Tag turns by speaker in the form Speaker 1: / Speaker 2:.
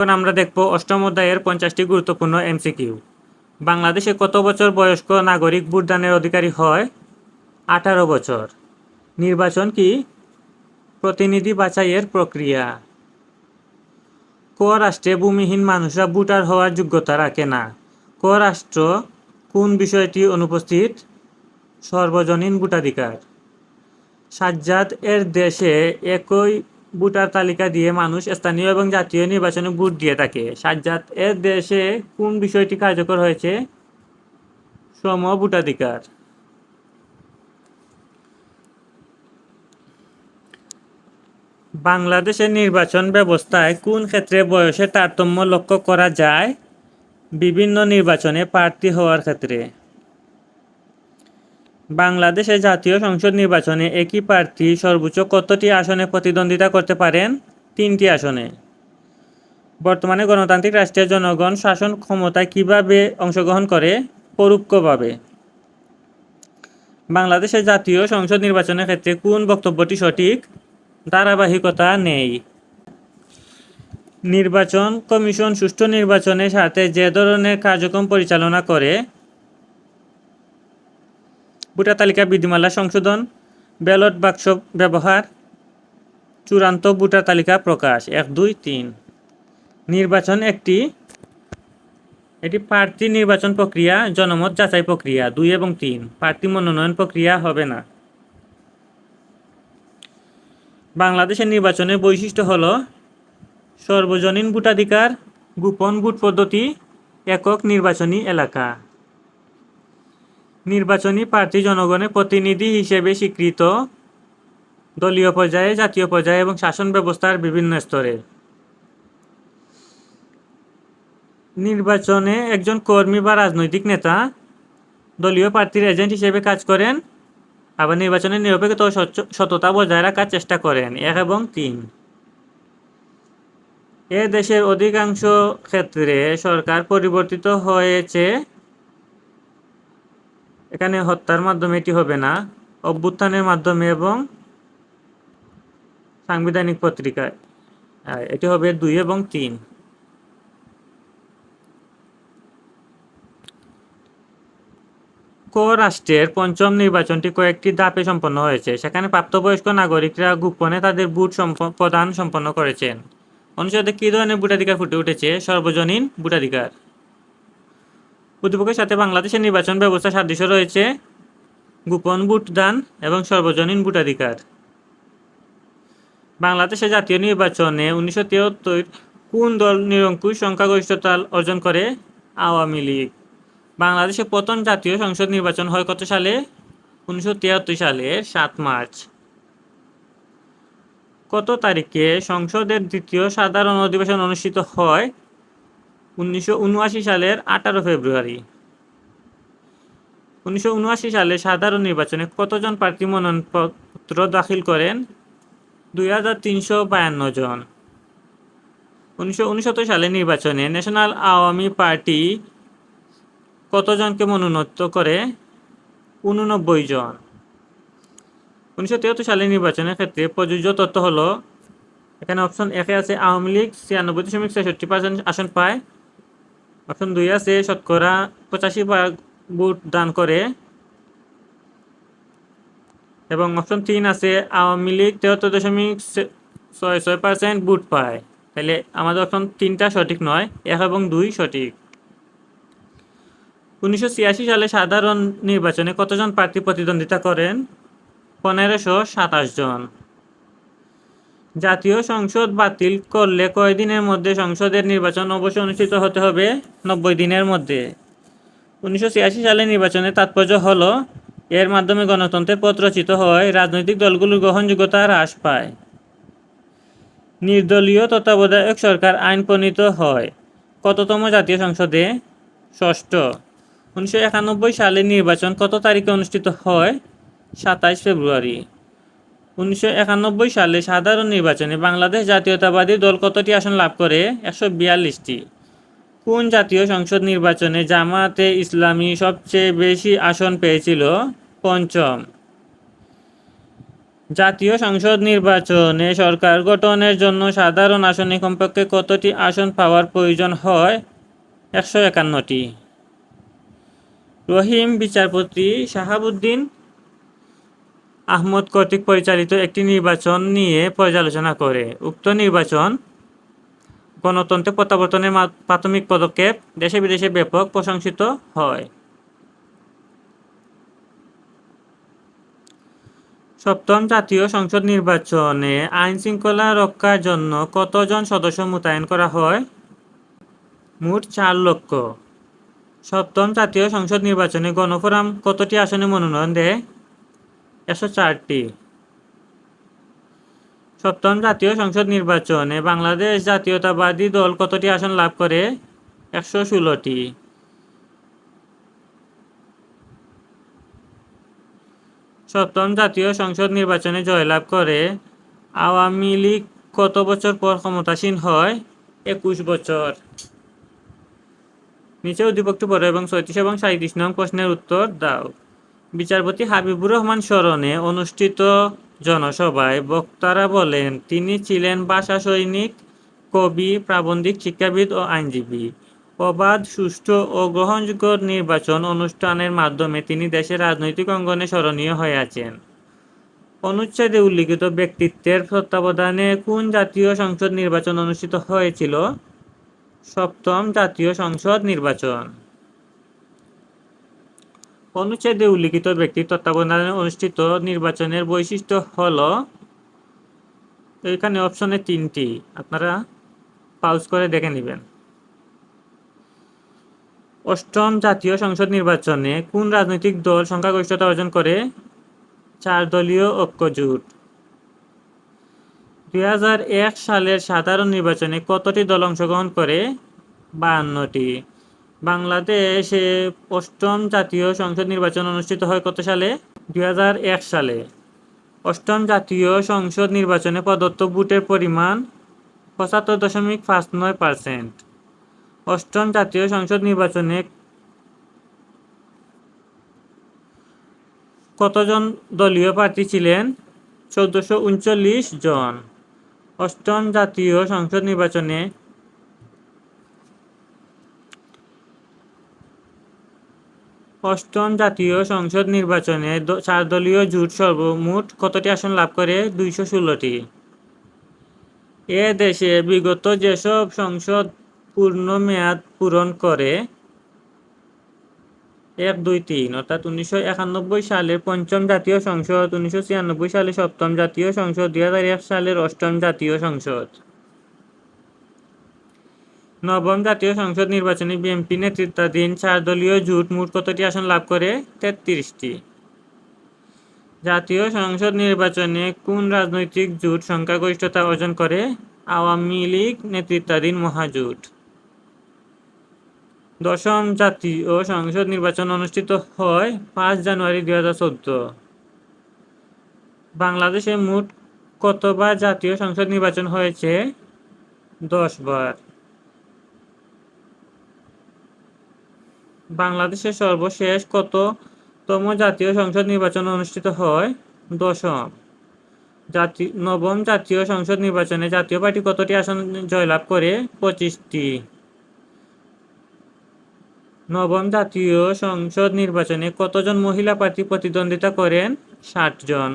Speaker 1: এখন আমরা দেখব অষ্টম অধ্যায়ের 50টি গুরুত্বপূর্ণ এমসিকিউ। বাংলাদেশে কত বছর বয়স্ক নাগরিক ভোটদানের অধিকারী হয়? 18 বছর। নির্বাচন কি প্রতিনিধি বাছাইয়ের প্রক্রিয়া? ক রাষ্ট্রে ভূমিহীন মানুষরা ভোটার হওয়ার যোগ্যতা রাখে না? ক রাষ্ট্র কোন বিষয়টি অনুপস্থিত? সর্বজনীন ভোটাধিকার। সাজ্জাদ এর দেশে একই ভোটার তালিকা দিয়ে মানুষ স্থানীয় এবং জাতীয় নির্বাচনে ভোট দিয়ে থাকে। সাজ্জাদ এর দেশে কোন বিষয়টি কার্যকর হয়েছে? সম ভোটাধিকার। বাংলাদেশের নির্বাচন ব্যবস্থায় কোন ক্ষেত্রে বয়সের তারতম্য লক্ষ্য করা যায়? বিভিন্ন নির্বাচনে প্রার্থী হওয়ার ক্ষেত্রে। বাংলাদেশের জাতীয় সংসদ নির্বাচনে একই প্রার্থী সর্বোচ্চ কতটি আসনে প্রতিদ্বন্দ্বিতা করতে পারেন? 3টি আসনে। বর্তমানে গণতান্ত্রিক রাষ্ট্রের জনগণ শাসন ক্ষমতায় কিভাবে অংশগ্রহণ করে? পরোক্ষভাবে। বাংলাদেশের জাতীয় সংসদ নির্বাচনের ক্ষেত্রে কোন বক্তব্যটি সঠিক? ধারাবাহিকতা নেই। নির্বাচন কমিশন সুষ্ঠু নির্বাচনের স্বার্থে যে ধরনের কার্যক্রম পরিচালনা করে? ভোটার তালিকা বিধিমালা সংশোধন, ব্যালট বাক্স ব্যবহার, চূড়ান্ত ভোটার তালিকা প্রকাশ। 1, 2, 3। নির্বাচন এটি প্রার্থী নির্বাচন প্রক্রিয়া, জনমত যাচাই প্রক্রিয়া। 2 এবং 3। প্রার্থী মনোনয়ন প্রক্রিয়া হবে না। বাংলাদেশের নির্বাচনের বৈশিষ্ট্য হল সর্বজনীন ভোটাধিকার, গোপন ভোট পদ্ধতি, একক নির্বাচনী এলাকা। নির্বাচনী প্রার্থী জনগণের প্রতিনিধি হিসেবে স্বীকৃত দলীয় পর্যায়ে, জাতীয় পর্যায়ে এবং শাসন ব্যবস্থার বিভিন্ন স্তরে। নির্বাচনে একজন কর্মী বা রাজনৈতিক নেতা দলীয় প্রার্থীর এজেন্ট হিসেবে কাজ করেন, আবার নির্বাচনে নিরপেক্ষতা ও সততা বজায় রাখার চেষ্টা করেন। 1 এবং 3। এ দেশের অধিকাংশ ক্ষেত্রে সরকার পরিবর্তিত হয়েছে। এখানে হত্যার মাধ্যমে এটি হবে না, অভ্যুত্থানের মাধ্যমে এবং সাংবিধানিক পত্রিকায়। এটি হবে 2 এবং 3। ক রাষ্ট্রের পঞ্চম নির্বাচনটি কয়েকটি ধাপে সম্পন্ন হয়েছে। সেখানে প্রাপ্তবয়স্ক নাগরিকরা গোপনে তাদের ভোট প্রদান সম্পন্ন করেছেন। অনুচ্ছেদে কী ধরনের ভোটাধিকার ফুটে উঠেছে? সর্বজনীন ভোটাধিকার। প্রতিপক্ষের সাথে বাংলাদেশের নির্বাচন ব্যবস্থা সাদৃশ্য রয়েছে, গোপন ভোটদান এবং সর্বজনীন ভোটাধিকার। বাংলাদেশের জাতীয় নির্বাচনে 1973 কোন দল নিরঙ্কুশ সংখ্যাগরিষ্ঠতা অর্জন করে? আওয়ামী লীগ। বাংলাদেশে প্রথম জাতীয় সংসদ নির্বাচন হয় কত সালে? 1973 সালের 7 মার্চ। কত তারিখে সংসদের দ্বিতীয় সাধারণ অধিবেশন অনুষ্ঠিত হয়? 1979 সালের 18 ফেব্রুয়ারি। 1979 সালে সাধারণ নির্বাচনে কতজন প্রার্থী মনোনয়নপত্র দাখিল করেন? 2352 জন। 1969 সালের নির্বাচনে ন্যাশনাল আওয়ামী পার্টি কতজনকে মনোনীত করে? 89 জন। 1973 সালের নির্বাচনের ক্ষেত্রে প্রযোজ্য তথ্য হলো, এখানে অপশন 1 আছে আওয়ামী লীগ 96.63% আসন পায়। অপশন 2 আছে শতকরা 85% ভোট দান করে, এবং অপশন 3 আছে আওয়ামী লীগ 73.66% ভোট পায়। তাহলে আমাদের অপশন 3টা সঠিক নয়, 1 এবং 2 সঠিক। 1986 সালে সাধারণ নির্বাচনে কতজন প্রার্থী প্রতিদ্বন্দ্বিতা করেন? 1527 জন। জাতীয় সংসদ বাতিল করলে কয় দিনের মধ্যে সংসদের নির্বাচন অবশ্যই অনুষ্ঠিত হতে হবে? 90 দিনের মধ্যে। 1986 সালে নির্বাচনের তাৎপর্য হলো, এর মাধ্যমে গণতন্ত্রের পথ রচিত হয়, রাজনৈতিক দলগুলোর গ্রহণযোগ্যতা হ্রাস পায়। নির্দলীয় তত্ত্বাবধায়ক সরকার আইন প্রণীত হয় কততম জাতীয় সংসদে? ষষ্ঠ। 1991 সালের নির্বাচন কত তারিখে অনুষ্ঠিত হয়? 27 ফেব্রুয়ারি। 1991 সালে সাধারণ নির্বাচনে বাংলাদেশ জাতীয়তাবাদী দল কতটি আসন লাভ করে? 142টি। কোন জাতীয় সংসদ নির্বাচনে জামায়াতে ইসলামী সবচেয়ে বেশি আসন পেয়েছিল? পঞ্চম। জাতীয় সংসদ নির্বাচনে সরকার গঠনের জন্য সাধারণ আসনে কমপক্ষে কতটি আসন পাওয়ার প্রয়োজন হয়? 151টি। রহিম বিচারপতি শাহাবুদ্দিন আহমদ কর্তৃক পরিচালিত একটি নির্বাচন নিয়ে পর্যালোচনা করে। উক্ত নির্বাচন গণতন্ত্রের প্রত্যাবর্তনের প্রাথমিক পদক্ষেপ, দেশে বিদেশে ব্যাপক প্রশংসিত হয়। সপ্তম জাতীয় সংসদ নির্বাচনে আইনশৃঙ্খলা রক্ষার জন্য কতজন সদস্য মোতায়েন করা হয়? মোট 4 লক্ষ। সপ্তম জাতীয় সংসদ নির্বাচনে গণফোরাম কতটি আসনে মনোনয়ন দেয়? 104টি। সপ্তম জাতীয় সংসদ নির্বাচনে বাংলাদেশ জাতীয়তাবাদী দল কতটি আসন লাভ করে? 116টি। সপ্তম জাতীয় সংসদ নির্বাচনে জয়লাভ করে আওয়ামী লীগ কত বছর পর ক্ষমতাসীন হয়? 21 বছর। নিচে উদ্দীপকটি পড়ো এবং 36 এবং 37 নং প্রশ্নের উত্তর দাও। বিচারপতি হাবিবুর রহমান স্মরণে অনুষ্ঠিত জনসভায় বক্তারা বলেন, তিনি ছিলেন ভাষা সৈনিক, কবি, প্রাবন্ধিক, শিক্ষাবিদ ও আইনজীবী। অবাধ, সুষ্ঠু ও গ্রহণযোগ্য নির্বাচন অনুষ্ঠানের মাধ্যমে তিনি দেশের রাজনৈতিক অঙ্গনে স্মরণীয় হয়ে আছেন। অনুচ্ছেদে উল্লিখিত ব্যক্তিত্বের তত্ত্বাবধানে কোন জাতীয় সংসদ নির্বাচন অনুষ্ঠিত হয়েছিল? সপ্তম জাতীয় সংসদ নির্বাচন। অনুচ্ছেদে উল্লিখিত ব্যক্তির তত্ত্বাবধানে অনুষ্ঠিত নির্বাচনের বৈশিষ্ট্য হল, এখানে অপশনে 3টি, আপনারা পাউজ করে দেখে নেবেন। অষ্টম জাতীয় সংসদ নির্বাচনে কোন রাজনৈতিক দল সংখ্যাগরিষ্ঠতা অর্জন করে? 4 দলীয় ঐক্য জোট। 2001 সালের সাধারণ নির্বাচনে কতটি দল অংশগ্রহণ করে? 52টি। বাংলাদেশে অষ্টম জাতীয় সংসদ নির্বাচন অনুষ্ঠিত হয় কত সালে? 2001 সালে। অষ্টম জাতীয় সংসদ নির্বাচনে প্রদত্ত ভোটের পরিমাণ 75.59%। অষ্টম জাতীয় সংসদ নির্বাচনে কতজন দলীয় প্রার্থী ছিলেন? 1439 জন। অষ্টম জাতীয় সংসদ নির্বাচনে অষ্টম জাতীয় সংসদ নির্বাচনে 4 দলীয় জোট সর্বমোট কতটি আসন লাভ করে? 216টি। এ দেশে বিগত যেসব সংসদ পূর্ণ মেয়াদ পূরণ করে? 1, 2, 3, অর্থাৎ 1991 সালের পঞ্চম জাতীয় সংসদ, 1996 সালে সপ্তম জাতীয় সংসদ, 2001 সালের অষ্টম জাতীয় সংসদ। নবম জাতীয় সংসদ নির্বাচনে বিএনপি নেতৃত্বাধীন 4 দলীয় জোট মোট কতটি আসন লাভ করে? 33টি। জাতীয় সংসদ নির্বাচনে কোন রাজনৈতিক জোট সংখ্যাগরিষ্ঠতা অর্জন করে? আওয়ামী লীগ নেতৃত্বাধীন মহাজোট। দশম জাতীয় সংসদ নির্বাচন অনুষ্ঠিত হয় 5 জানুয়ারি 2014। বাংলাদেশে মোট কতবার জাতীয় সংসদ নির্বাচন হয়েছে? 10 বার। বাংলাদেশে সর্বশেষ কততম জাতীয় সংসদ নির্বাচন অনুষ্ঠিত হয়? 10ম। নবম জাতীয় সংসদ নির্বাচনে জাতীয় পার্টি কতটি আসন জয়লাভ করে? 25টি। নবম জাতীয় সংসদ নির্বাচনে কতজন মহিলা প্রার্থী প্রতিদ্বন্দ্বিতা করেন? 60 জন।